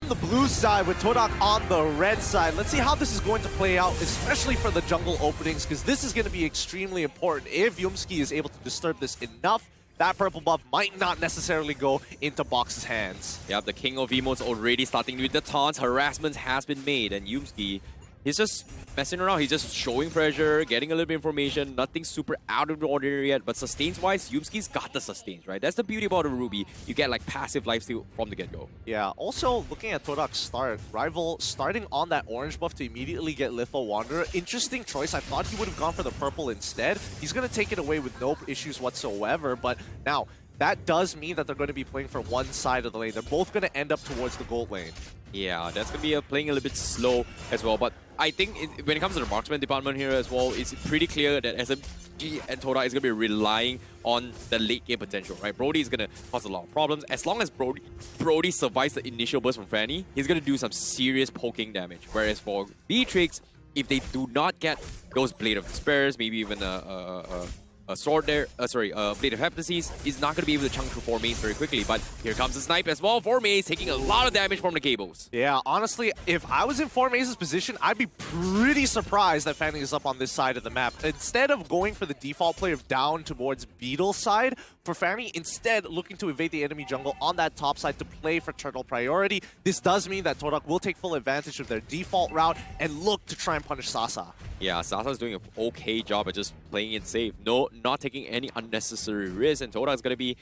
the blue side with TODAK on the red side. Let's see how this is going to play out, especially for the jungle openings, because this is going to be extremely important. If Yumski is able to disturb this enough, that purple buff might not necessarily go into Box's hands. Yeah, the king of emotes already starting with the taunts. Harassment has been made, and Yumski, he's just messing around. He's just showing pressure, getting a little bit of information. Nothing super out of the ordinary yet, but sustains-wise, Yumski's got the sustains, right? That's the beauty about a Ruby. You get like passive lifesteal from the get-go. Yeah, also looking at TODAK's start, Rival starting on that orange buff to immediately get Litho Wanderer. Interesting choice. I thought he would have gone for the purple instead. He's going to take it away with no issues whatsoever, but now that does mean that they're going to be playing for one side of the lane. They're both going to end up towards the gold lane. Yeah, that's going to be playing a little bit slow as well, but I think when it comes to the marksman department here as well, it's pretty clear that SMG and TODAK is going to be relying on the late game potential, right? Brody is going to cause a lot of problems. As long as Brody survives the initial burst from Fanny, he's going to do some serious poking damage. Whereas for Beatrix, if they do not get those Blade of Despairs, maybe even a sword there, Blade of Heptases, is not going to be able to chunk through 4 mains very quickly. But here comes the snipe as well. 4 mains taking a lot of damage from the cables. Yeah, honestly, if I was in 4 Maze's position, I'd be pretty surprised that Fanny is up on this side of the map. Instead of going for the default play of down towards Beetle's side, for Fanny, instead looking to evade the enemy jungle on that top side to play for turtle priority. This does mean that TODAK will take full advantage of their default route and look to try and punish Sasa. Yeah, Sasa's doing an okay job at just playing it safe. No, not taking any unnecessary risks, and TODAK is going to be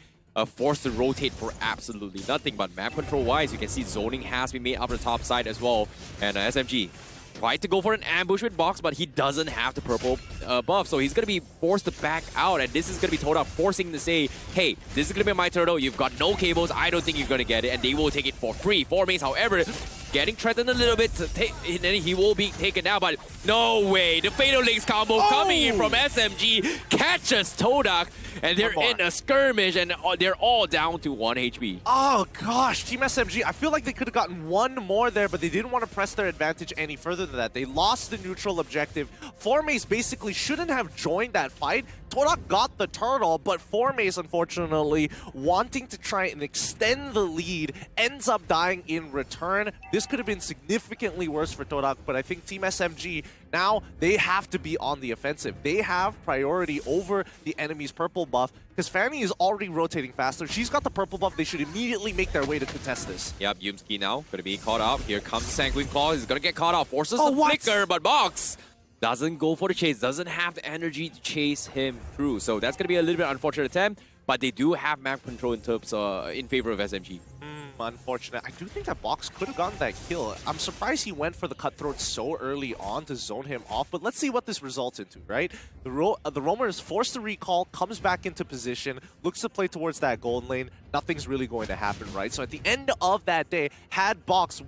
forced to rotate for absolutely nothing. But map control-wise, you can see zoning has been made up the top side as well. And SMG tried to go for an ambush with Box, but he doesn't have the purple buff, so he's going to be forced to back out, and this is going to be TODAK forcing to say, hey, this is going to be my turtle, you've got no cables, I don't think you're going to get it, and they will take it for free. 4 mains, however, getting threatened a little bit, and then he will be taken down, but no way. The Fatal Links combo coming in from SMG catches TODAK, and they're in a skirmish, and they're all down to 1 HP. Oh gosh, Team SMG, I feel like they could have gotten one more there, but they didn't want to press their advantage any further than that. They lost the neutral objective. 4 Maze basically shouldn't have joined that fight. TODAK got the turtle, but 4 Maze, unfortunately, wanting to try and extend the lead, ends up dying in return. This could have been significantly worse for TODAK, but I think Team SMG, now they have to be on the offensive. They have priority over the enemy's purple buff, because Fanny is already rotating faster. She's got the purple buff. They should immediately make their way to contest this. Yep, Yumski now going to be caught up. Here comes the Sanguine Claw. He's going to get caught up. Forces the flicker, but Box doesn't go for the chase. Doesn't have the energy to chase him through. So that's going to be a little bit unfortunate attempt, but they do have map control in terms in favor of SMG. Unfortunate. I do think that Box could have gotten that kill. I'm surprised he went for the cutthroat so early on to zone him off, but let's see what this results into, right? The Roamer is forced to recall, comes back into position, looks to play towards that gold lane. Nothing's really going to happen, right? So at the end of that day, had Box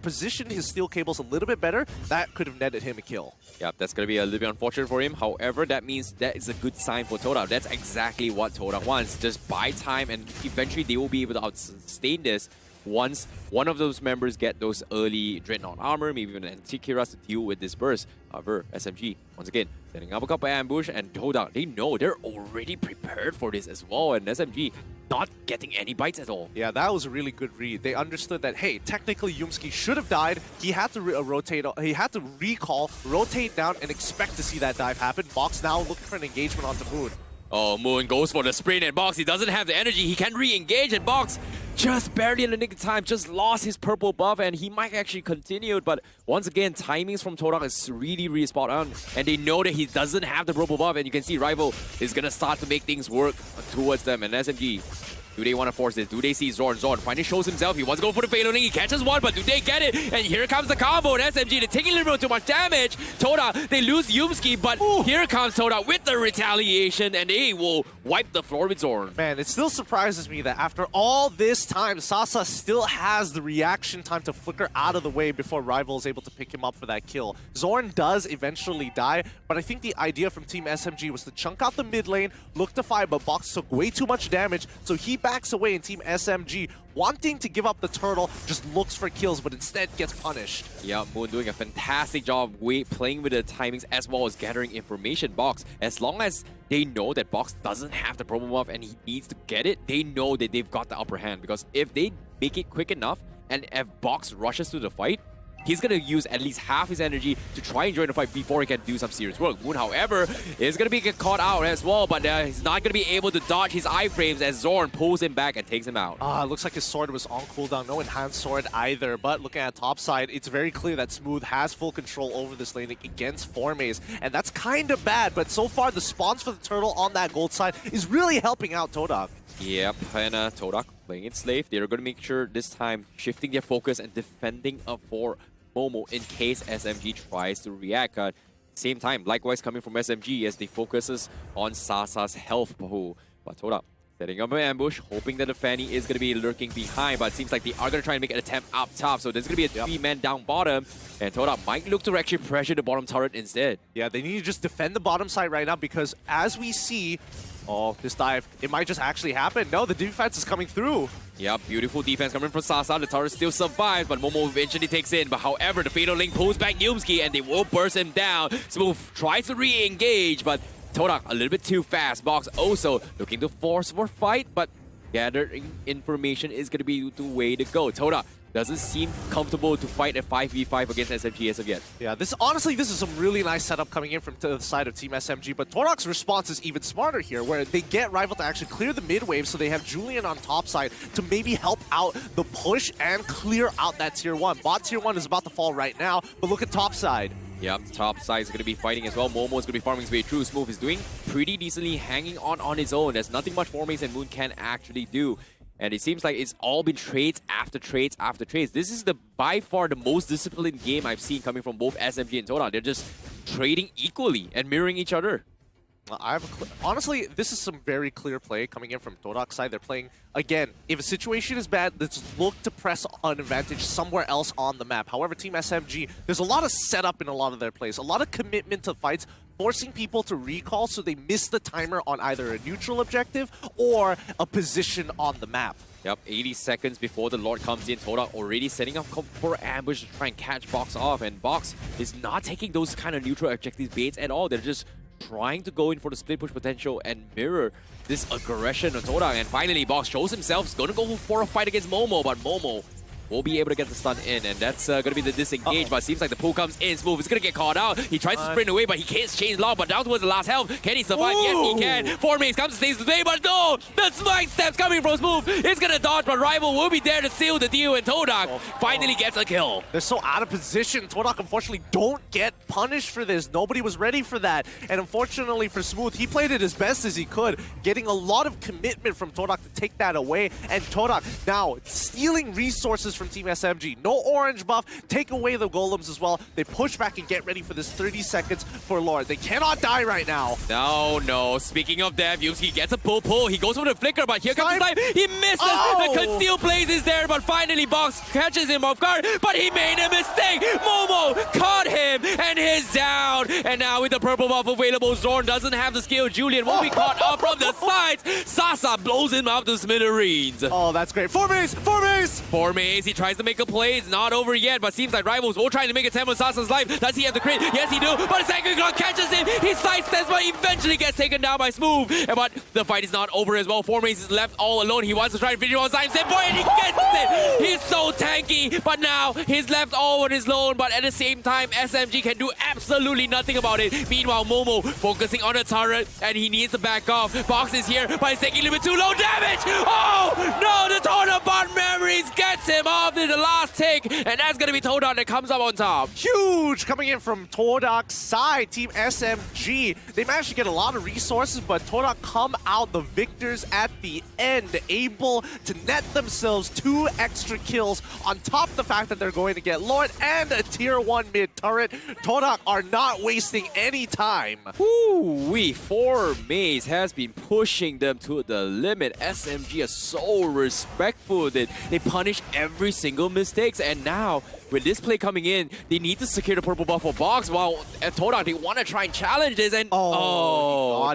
positioned his steel cables a little bit better, that could have netted him a kill. Yep, that's going to be a little bit unfortunate for him. However, that means that is a good sign for TODAK. That's exactly what TODAK wants. Just buy time, and eventually they will be able to sustain this once one of those members get those early Dreadnought armor, maybe even an Antikyras to deal with this burst. However, SMG, once again, setting up a couple ambush, and TODAK, they know they're already prepared for this as well, and SMG not getting any bites at all. Yeah, that was a really good read. They understood that, hey, technically Yumski should have died. He had to rotate, he had to recall, rotate down, and expect to see that dive happen. Box now looking for an engagement onto Moon. Oh, Moon goes for the sprint, and Box, he doesn't have the energy. He can re-engage, and Box just barely in the nick of time, just lost his purple buff, and he might actually continue. But once again, timings from TODAK is really, really spot on, and they know that he doesn't have the purple buff, and you can see Rival is going to start to make things work towards them. And SMG, do they want to force this? Do they see Zorn? Zorn finally shows himself. He wants to go for the Fatal Link. He catches one, but do they get it? And here comes the combo. And SMG, they're taking a little bit too much damage. TODAK, they lose Yumski, but here comes TODAK with the retaliation, and they will wipe the floor with Zorn. Man, it still surprises me that after all this time, Sasa still has the reaction time to flicker out of the way before Rival is able to pick him up for that kill. Zorn does eventually die, but I think the idea from Team SMG was to chunk out the mid lane, look to fight, but Box took way too much damage, so he backs away, and Team SMG, wanting to give up the turtle, just looks for kills, but instead gets punished. Yeah, Moon doing a fantastic job playing with the timings as well as gathering information. Box, as long as they know that Box doesn't have the problem buff and he needs to get it, they know that they've got the upper hand, because if they make it quick enough And if Box rushes to the fight, he's going to use at least half his energy to try and join the fight before he can do some serious work. Moon, however, is going to get caught out as well, but he's not going to be able to dodge his iframes as Zorn pulls him back and takes him out. It looks like his sword was on cooldown. No enhanced sword either, but looking at top side, it's very clear that Smooth has full control over this lane against Formaze, and that's kind of bad, but so far the spawns for the turtle on that gold side is really helping out TODAK. Yep, and TODAK playing it safe. They're going to make sure this time shifting their focus and defending for Momo in case SMG tries to react. Same time, likewise coming from SMG as they focuses on Sasa's health pool. But TODAK setting up an ambush, hoping that the Fanny is going to be lurking behind, but it seems like they are going to try and make an attempt up top. So there's going to be a 3-man down bottom, and TODAK might look to actually pressure the bottom turret instead. Yeah, they need to just defend the bottom side right now because as we see, this dive, it might just actually happen. No, the defense is coming through. Yeah, beautiful defense coming from Sasa. The turret still survives, but Momo eventually takes in. But however, the Fatal Link pulls back Yumski and they will burst him down. Smooth tries to re-engage, but TODAK a little bit too fast. Box also looking to force for fight, but gathering information is going to be the way to go. TODAK doesn't seem comfortable to fight a 5v5 against SMG as of yet. Yeah, honestly, this is some really nice setup coming in from the side of Team SMG, but TODAK's response is even smarter here, where they get Rival to actually clear the mid wave, so they have Julian on top side to maybe help out the push and clear out that tier 1. Bot tier 1 is about to fall right now, but look at top side. Yep, top side is going to be fighting as well. Momo is going to be farming his way through. Smooth is doing pretty decently, hanging on his own. There's nothing much Formaze and Moon can actually do. And it seems like it's all been trades after trades after trades. This is by far the most disciplined game I've seen coming from both SMG and TODAK. They're just trading equally and mirroring each other. Honestly, this is some very clear play coming in from TODAK's side. They're playing, again, if a situation is bad, let's look to press an advantage somewhere else on the map. However, Team SMG, there's a lot of setup in a lot of their plays, a lot of commitment to fights, forcing people to recall so they miss the timer on either a neutral objective or a position on the map. Yep, 80 seconds before the Lord comes in, TODAK already setting up for ambush to try and catch Box off, and Box is not taking those kind of neutral objective baits at all. They're just trying to go in for the split push potential and mirror this aggression of TODAK, and finally Box shows himself. He's going to go for a fight against Momo, but Momo will be able to get the stun in, and that's going to be the disengage. But it seems like the pull comes in. Smooth is going to get caught out. He tries to sprint away, but he can't change long. But down towards the last health. Can he survive? Yes, he can. Formaze comes to save the day, but no! The smite steps coming from Smooth. It's going to dodge, but Rival will be there to seal the deal, and TODAK finally gets a kill. They're so out of position. TODAK unfortunately don't get punished for this. Nobody was ready for that. And unfortunately for Smooth, he played it as best as he could, getting a lot of commitment from TODAK to take that away. And TODAK now stealing resources from Team SMG. No orange buff, take away the golems as well. They push back and get ready for this 30 seconds for Lord. They cannot die right now. No. Speaking of that, Yumski gets a pull. He goes for the flicker, but here comes the snipe. He misses. The conceal blaze is there, but finally Box catches him off guard, but he made a mistake. Momo caught him, and he's down. And now with the purple buff available, Zorn doesn't have the skill. Julian will be caught up from the sides. Sasa blows him out to smithereens. Oh, that's great. Formaze! He tries to make a play. It's not over yet, but seems like Rivals will try to make a 10 on Sasa's life. Does he have the crit? Yes, he do. But the second clock catches him. He sidesteps, but eventually gets taken down by Smooth. But the fight is not over as well. Formaze is left all alone. He wants to try and finish on Simon boy, and he gets it. He's so tanky, but now he's left all on his own. But at the same time, SMG can do absolutely nothing about it. Meanwhile, Momo focusing on the turret, and he needs to back off. Box is here, but he's taking a little bit too low damage. Oh no! The TODAK bot memories gets him off in the last tick, and that's gonna be TODAK that comes up on top. Huge coming in from TODAK's side, Team SMG. They managed to get a lot of resources, but TODAK come out the victors at the end, able to net themselves 2 extra kills on top of the fact that they're going to get Lord and a tier 1 mid turret. TODAK are not wasting any time. Woo-wee, Formaze has been pushing them to the limit. SMG are so respectful that they punish every single mistakes, and now with this play coming in, they need to secure the purple buff for Box, while at TODAK they want to try and challenge this, and oh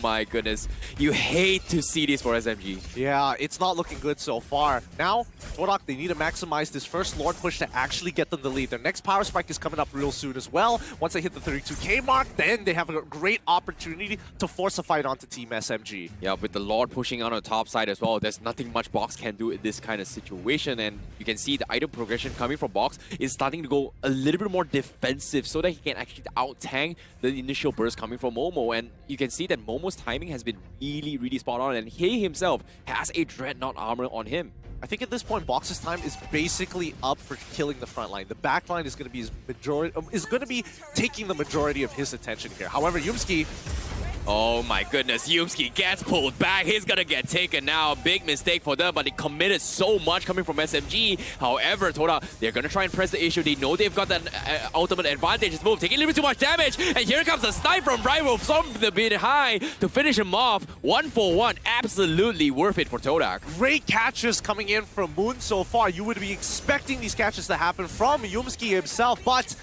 my goodness. You hate to see this for SMG. Yeah, it's not looking good so far. Now, TODAK, they need to maximize this first Lord push to actually get them the lead. Their next power spike is coming up real soon as well. Once they hit the 32k mark, then they have a great opportunity to force a fight onto Team SMG. Yeah, with the Lord pushing out on the top side as well, there's nothing much Box can do in this kind of situation. And you can see the item progression coming from Box is starting to go a little bit more defensive so that he can actually out-tank the initial burst coming from Momo. And you can see that Momo's timing has been really spot on, and he himself has a Dreadnought armor on him. I think at this point, Box's time is basically up for killing the front line. The back line is going to be taking the majority of his attention here. However, Yumski, oh my goodness, Yumski gets pulled back. He's gonna get taken now. Big mistake for them, but they committed so much coming from SMG. However, TODAK, they're gonna try and press the issue. They know they've got that ultimate advantage. This move taking a little bit too much damage, and here comes a snipe from Rival from the bit high to finish him off. 1-for-1, absolutely worth it for TODAK. great catches coming in from Moon so far. You would be expecting these catches to happen from Yumski himself, but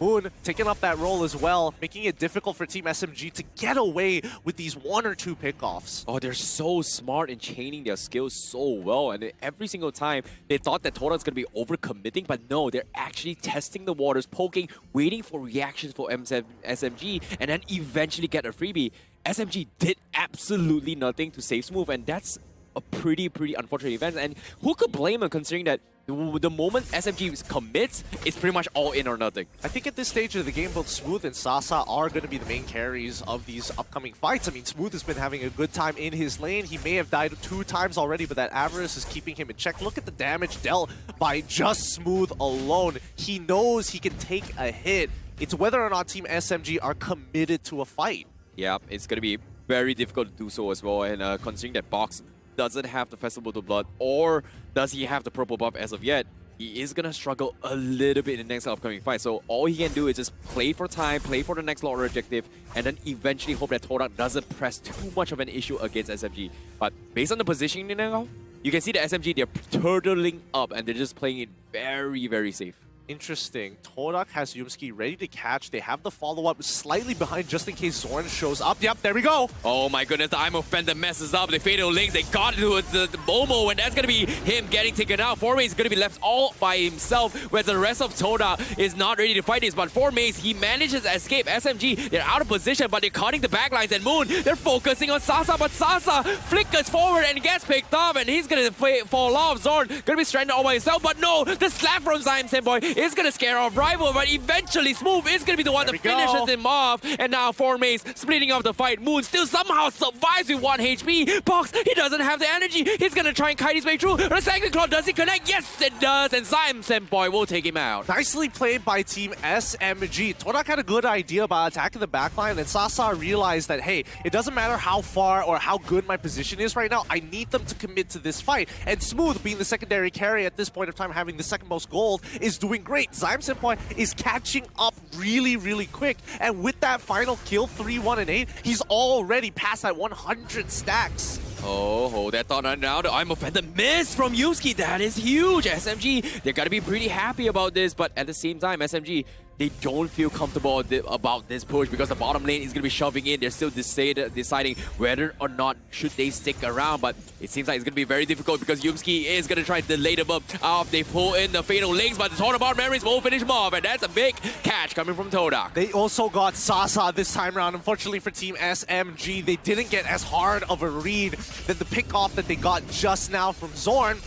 Moon taking up that role as well, making it difficult for Team SMG to get away with these 1 or 2 pickoffs. Oh, they're so smart in chaining their skills so well, and every single time they thought that TODAK's going to be overcommitting, but no, they're actually testing the waters, poking, waiting for reactions for SMG, and then eventually get a freebie. SMG did absolutely nothing to save Smooth, and that's a pretty unfortunate event. And who could blame him, considering that the moment SMG commits, it's pretty much all in or nothing. I think at this stage of the game, both Smooth and Sasa are going to be the main carries of these upcoming fights. I mean, Smooth has been having a good time in his lane. He may have died 2 times already, but that Avarice is keeping him in check. Look at the damage dealt by just Smooth alone. He knows he can take a hit. It's whether or not Team SMG are committed to a fight. Yeah, it's going to be very difficult to do so as well, and considering that Box doesn't have the Festival to Blood, or does he have the purple buff as of yet, he is gonna struggle a little bit in the next upcoming fight. So all he can do is just play for time, play for the next Lord objective, and then eventually hope that TODAK doesn't press too much of an issue against SMG. But based on the positioning now, you can see the SMG, they're turtling up and they're just playing it very safe. Interesting. TODAK has Yumski ready to catch. They have the follow-up slightly behind just in case Zorn shows up. Yep, there we go. Oh my goodness, the I'm Offender messes up. The Fatal Links, they got into the Momo, and that's going to be him getting taken out. 4Maze is going to be left all by himself, where the rest of TODAK is not ready to fight this. But 4Maze, he manages to escape. SMG, they're out of position, but they're cutting the backlines. And Moon, they're focusing on Sasa, but Sasa flickers forward and gets picked off, and he's going to fall off. Zorn going to be stranded all by himself, but no, the slap from Senboy is going to scare off Rival, but eventually Smooth is going to be the one that finishes him off. And now 4Maze splitting up the fight. Moon still somehow survives with 1 HP. Box, he doesn't have the energy. He's going to try and kite his way through. The second claw, does he connect? Yes, it does. And Senboy will take him out. Nicely played by Team SMG. TODAK had a good idea about attacking the backline, and Sasa realized that, hey, it doesn't matter how far or how good my position is right now. I need them to commit to this fight. And Smooth, being the secondary carry at this point of time, having the second most gold, is doing great. Senboy is catching up really quick, and with that final kill, 3-1 and 8, he's already past that 100 stacks. Oh, that thought now. The I'm Offender miss from Yuski. That is huge. SMG, they're gonna be pretty happy about this, but at the same time, SMG, they don't feel comfortable about this push because the bottom lane is going to be shoving in. They're still deciding whether or not should they stick around, but it seems like it's going to be very difficult because Yumski is going to try to delay them up. They pull in the Fatal Links, but the Turnabout Memories won't finish them off, and that's a big catch coming from TODAK. They also got Sasa this time around. Unfortunately for Team SMG, they didn't get as hard of a read than the pick-off that they got just now from Zorn.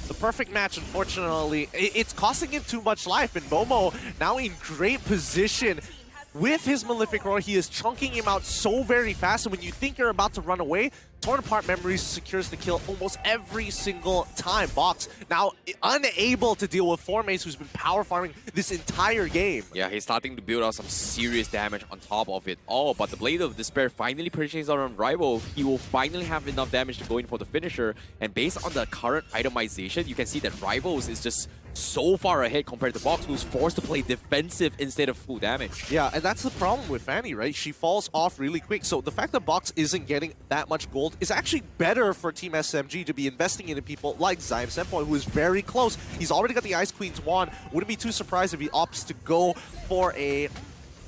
The perfect match, unfortunately, it's costing him too much life, and Momo now in great position. With his Malefic Roar, he is chunking him out so very fast, and when you think you're about to run away, Torn Apart Memories secures the kill almost every single time. Box now unable to deal with 4Maze, who's been power farming this entire game. Yeah, he's starting to build out some serious damage on top of it all, but the Blade of Despair finally pushes on Rival. He will finally have enough damage to go in for the finisher, and based on the current itemization, you can see that Rivals is just so far ahead compared to Box, who's forced to play defensive instead of full damage. Yeah, and that's the problem with Fanny, right? She falls off really quick. So the fact that Box isn't getting that much gold is actually better for Team SMG to be investing into people like Senboy, who is very close. He's already got the Ice Queen's wand. Wouldn't be too surprised if he opts to go for a...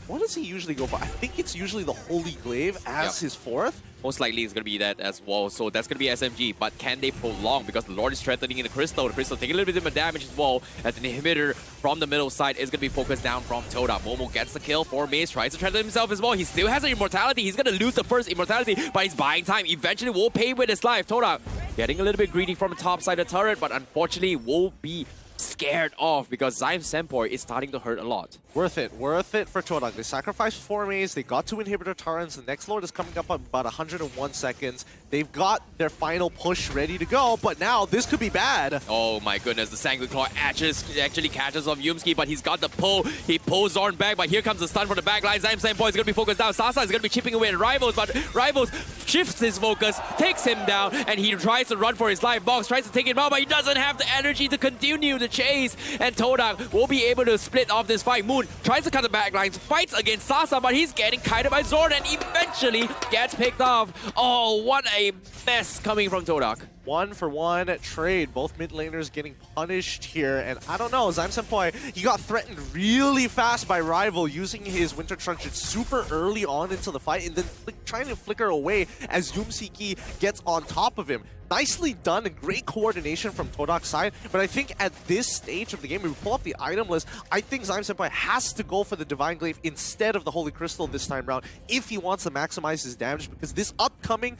What does he usually go for? I think it's usually the Holy Glaive as his fourth. Most likely it's going to be that as well. So that's going to be SMG. But can they prolong? Because the Lord is threatening in the Crystal. The Crystal taking a little bit of damage as well. As an inhibitor from the middle side is going to be focused down from TODAK. Momo gets the kill. 4Maze tries to threaten himself as well. He still has an immortality. He's going to lose the first immortality, but he's buying time. Eventually will pay with his life. TODAK getting a little bit greedy from the top side of the turret, but unfortunately will be scared off because Zyme Senpoi is starting to hurt a lot. Worth it for TODAK. They sacrificed 4 Maze, they got 2 inhibitor turrets, the next Lord is coming up at about 101 seconds. They've got their final push ready to go, but now this could be bad. Oh my goodness, the Sanguine Claw actually catches on Yumski, but he's got the pull. He pulls Zorn back, but here comes the stun from the back line. Zyme Senpoi is going to be focused down. Sasa is going to be chipping away at Rivals, but Rivals shifts his focus, takes him down, and he tries to run for his life. Box tries to take him out, but he doesn't have the energy to continue the chase, and TODAK will be able to split off this fight. Moon tries to cut the back lines, fights against Sasa, but he's getting kited by Zorn and eventually gets picked off. Oh, what a mess coming from TODAK. 1-for-1 trade. Both mid laners getting punished here, and I don't know, Zyme Senpoi, he got threatened really fast by Rival using his Winter Truncheon super early on into the fight and then trying to flicker away as Yumsiki gets on top of him. Nicely done and great coordination from TODAK's side, but I think at this stage of the game, when we pull up the item list, I think Zyme Senpoi has to go for the Divine Glaive instead of the Holy Crystal this time around if he wants to maximize his damage, because this upcoming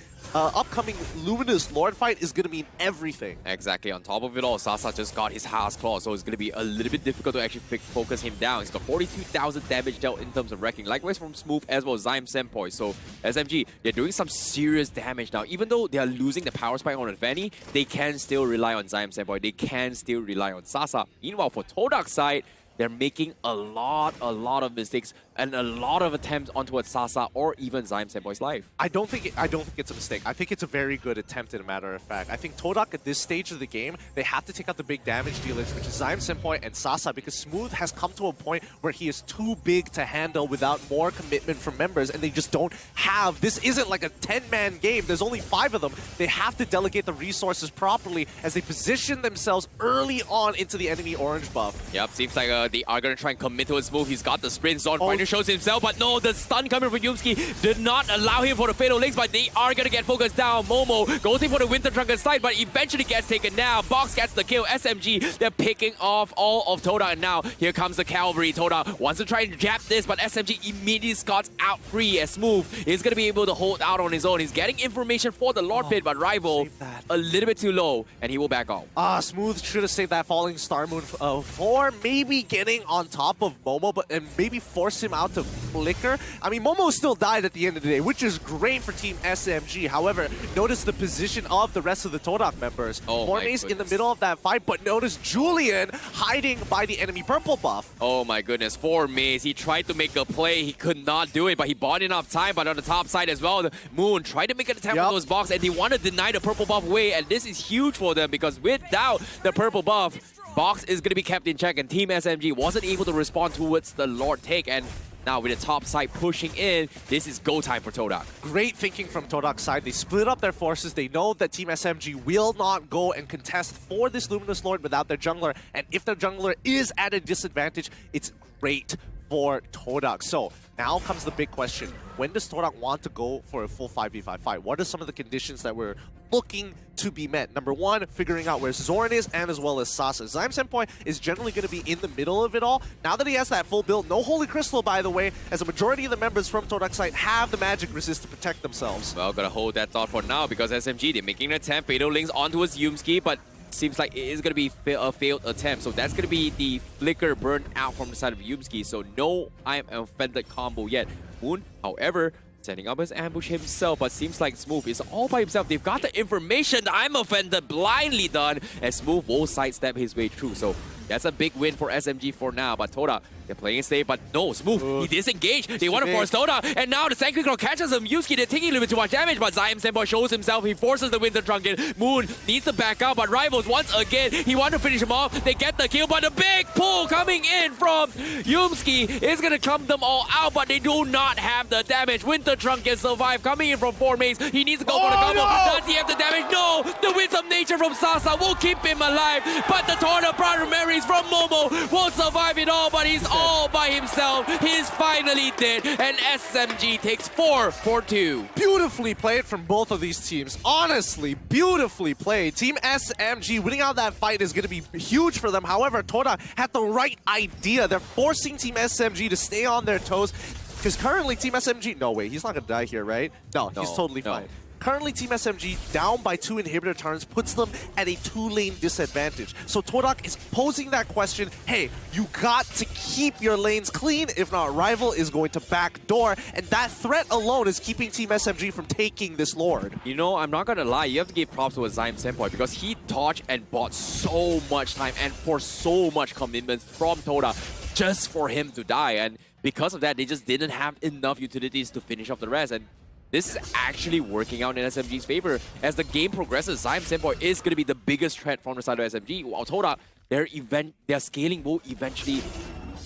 Luminous Lord fight is going to mean everything. Exactly. On top of it all, Sasa just got his Haas Claw, so it's going to be a little bit difficult to actually focus him down. He's got 42,000 damage dealt in terms of wrecking. Likewise from Smooth as well as Zyme Senpoi. So SMG, they're doing some serious damage now. Even though they are losing the power spike on Advani, they can still rely on Zyme Senpoi. They can still rely on Sasa. Meanwhile, for TODAK's side, they're making a lot of mistakes and a lot of attempts onto Sasa or even Zyme Senpoi's life. I don't think it's a mistake. I think it's a very good attempt, in a matter of fact. I think TODAK at this stage of the game, they have to take out the big damage dealers, which is Zyme Senpoi and Sasa, because Smooth has come to a point where he is too big to handle without more commitment from members, and they just don't have... This isn't like a 10-man game. There's only 5 of them. They have to delegate the resources properly as they position themselves early on into the enemy orange buff. Yep, seems like they are going to try and commit to his move. He's got the sprint. Zorn finally shows himself, but no, the stun coming from Yumski did not allow him for the fatal links, but they are going to get focused down. Momo goes in for the Winter Truncheon side, but eventually gets taken down. Box gets the kill. SMG, they're picking off all of TODAK, and now here comes the cavalry. TODAK wants to try and jab this, but SMG immediately scots out free as Smooth is going to be able to hold out on his own. He's getting information for the Lord Pit, but Rival a little bit too low, and he will back off. Smooth should have saved that falling star moon for maybe getting on top of Momo, and maybe force him out to flicker. I mean, Momo still died at the end of the day, which is great for Team SMG. However, notice the position of the rest of the TODAK members. Formace in the middle of that fight, but notice Julian hiding by the enemy purple buff. Oh my goodness, Formace, he tried to make a play, he could not do it, but he bought enough time. But on the top side as well, the Moon tried to make an attempt on those box, and they want to deny the purple buff away, and this is huge for them because without the purple buff, Box is going to be kept in check, and Team SMG wasn't able to respond towards the Lord take, and now with the top side pushing in, this is go time for TODAK. Great thinking from TODAK's side. They split up their forces. They know that Team SMG will not go and contest for this Luminous Lord without their jungler, and if their jungler is at a disadvantage, it's great for TODAK. So now comes the big question. When does TODAK want to go for a full 5v5 fight? What are some of the conditions that we're looking to be met? Number one, figuring out where Zorn is, and as well as Sasa. Zyme Senpoi is generally going to be in the middle of it all. Now that he has that full build, no Holy Crystal, by the way, as a majority of the members from TODAK's side have the magic resist to protect themselves. Well, gotta hold that thought for now because SMG, they're making an attempt. Fatal links onto his Yumski, but seems like it is going to be a failed attempt. So that's going to be the flicker burn out from the side of Yumski. So no I am offended combo yet. Moon, however, setting up his ambush himself, but seems like Smooth is all by himself. They've got the information. I'm offended blindly done, and Smooth will sidestep his way through. So that's a big win for SMG for now. But TODAK, they're playing it safe, but no, Smooth, he disengaged. They want to force TODAK, and now the Sanguine Claw catches him. Yusuke, they're taking a little bit too much damage, but Zyme Senpoi shows himself. He forces the Winter Truncheon. Moon needs to back out, but Rivals, once again, he wants to finish him off. They get the kill, but the big pull coming in from Yumski is going to clump them all out, but they do not have the damage. Winter winter trunk can survive. Coming in from 4 mains, he needs to go for the combo. Does he have the damage? No! The winds of nature from Sasa will keep him alive, but the torrent of primaries from Momo won't survive it all, but he's all by himself. He's finally dead, and SMG takes 4 for 2. Beautifully played from both of these teams. Honestly, beautifully played. Team SMG winning out that fight is going to be huge for them. However, TODAK had the right idea. They're forcing Team SMG to stay on their toes, because currently Team SMG... No, wait, he's not going to die here, right? No, he's totally fine. Currently, Team SMG down by 2 inhibitor turns puts them at a 2-lane disadvantage. So TODAK is posing that question, hey, you got to keep your lanes clean, if not, Rival is going to backdoor, and that threat alone is keeping Team SMG from taking this Lord. You know, I'm not gonna lie, you have to give props to Zyme Senpai because he dodged and bought so much time and for so much commitment from TODAK just for him to die, and because of that, they just didn't have enough utilities to finish off the rest, and this is actually working out in SMG's favor. As the game progresses, Zyme Senpai is going to be the biggest threat from the side of SMG, while TODAK, their scaling will eventually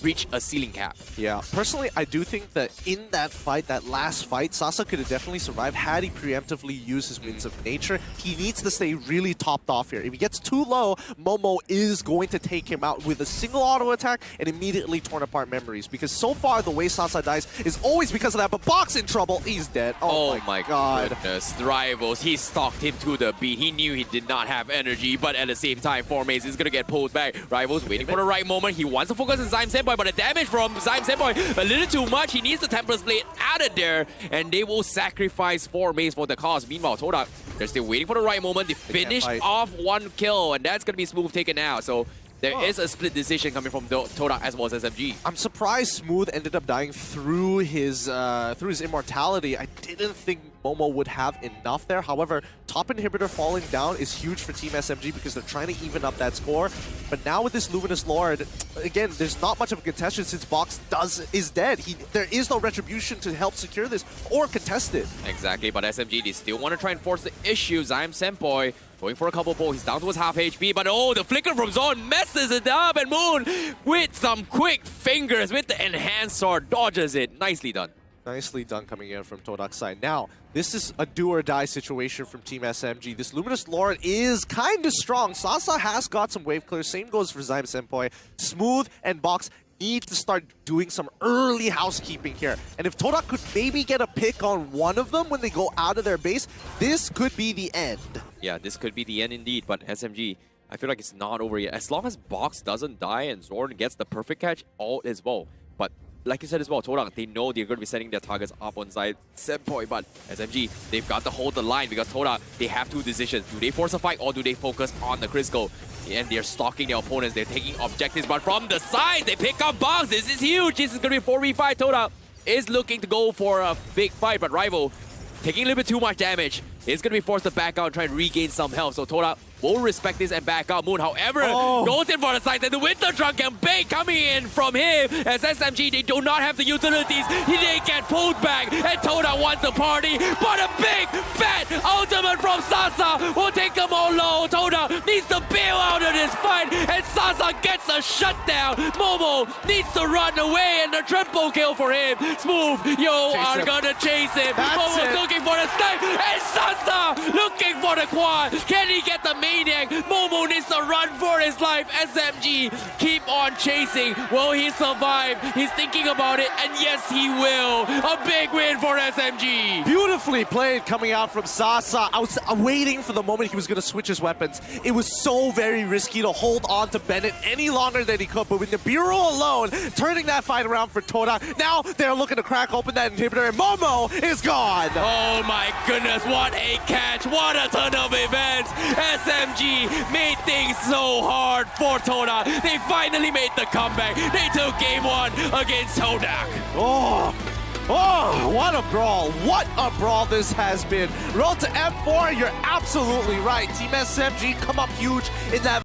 reach a ceiling cap. Yeah, personally, I do think that in that fight, that last fight, Sasa could have definitely survived had he preemptively used his winds of nature. He needs to stay really topped off here. If he gets too low, Momo is going to take him out with a single auto attack and immediately torn apart memories. Because so far, the way Sasa dies is always because of that. But Box in trouble. He's dead. Oh my god. Goodness. The Rivals, he stalked him to the beat. He knew he did not have energy, but at the same time, 4 mains is going to get pulled back. Rivals waiting for the right moment. He wants to focus on Zyme Senpai, but the damage from Zyme Senpai a little too much. He needs the Templar's Blade out of there, and they will sacrifice 4 mains for the cause. Meanwhile, TODAK, they're still waiting for the right moment. They finish off 1 kill, and that's going to be Smooth taken out. So there is a split decision coming from TODAK as well as SMG. I'm surprised Smooth ended up dying through his immortality. I didn't think Momo would have enough there. However, top inhibitor falling down is huge for Team SMG because they're trying to even up that score. But now with this Luminous Lord, again, there's not much of a contestation since Box is dead. There is no retribution to help secure this or contest it. Exactly, but SMG, they still want to try and force the issue. Zyme Senpai going for a couple pulls. He's down to his half HP, but oh, the flicker from Zone messes it up, and Moon with some quick fingers with the enhanced sword dodges it. Nicely done. Nicely done coming in from TODAK's side. Now, this is a do-or-die situation from Team SMG. This Luminous Lord is kind of strong. Sasa has got some wave clear. Same goes for Zyme Senpai. Smooth and Box need to start doing some early housekeeping here. And if TODAK could maybe get a pick on one of them when they go out of their base, this could be the end. Yeah, this could be the end indeed, but SMG, I feel like it's not over yet. As long as Box doesn't die and Zorn gets the perfect catch, all is well. But like you said as well, TODAK, they know they're going to be setting their targets up on Zyme Senpai, but SMG, they've got to hold the line because TODAK, they have 2 decisions. Do they force a fight or do they focus on the critical? And they're stalking their opponents, they're taking objectives, but from the side, they pick up Box. This is huge. This is going to be a 4v5. TODAK is looking to go for a big fight, but Rival taking a little bit too much damage. It's going to be forced to back out and try and regain some health. So TODAK will respect this and back out. Moon, however, goes in for the side, and the Winter Trunk and Bait coming in from him. As SMG, they do not have the utilities. They get pulled back, and TODAK wants the party. But a big, fat ultimate from Sasa will take them all low. TODAK needs to bail out of this fight, and Sasa gets a shutdown. Momo needs to run away, and the triple kill for him. Smooth, you are gonna chase him. Momo's looking for the snipe, and Sasa looking for the quad. Can he get the Maniac? Momo needs to run for his life. SMG keep on chasing. Will he survive? He's thinking about it, and yes, he will. A big win for SMG. Beautifully played coming out from Sasa. I was waiting for the moment he was going to switch his weapons. It was so very risky to hold on to Bennett any longer than he could, but with the Bureau alone, turning that fight around for TODAK, now they're looking to crack open that inhibitor, and Momo is gone. Oh my goodness, what a catch. What a ton of events. SMG made things so hard for TODAK. They finally made the comeback. They took game 1 against TODAK. Oh, what a brawl. What a brawl this has been. Road to M4, you're absolutely right. Team SMG come up huge in that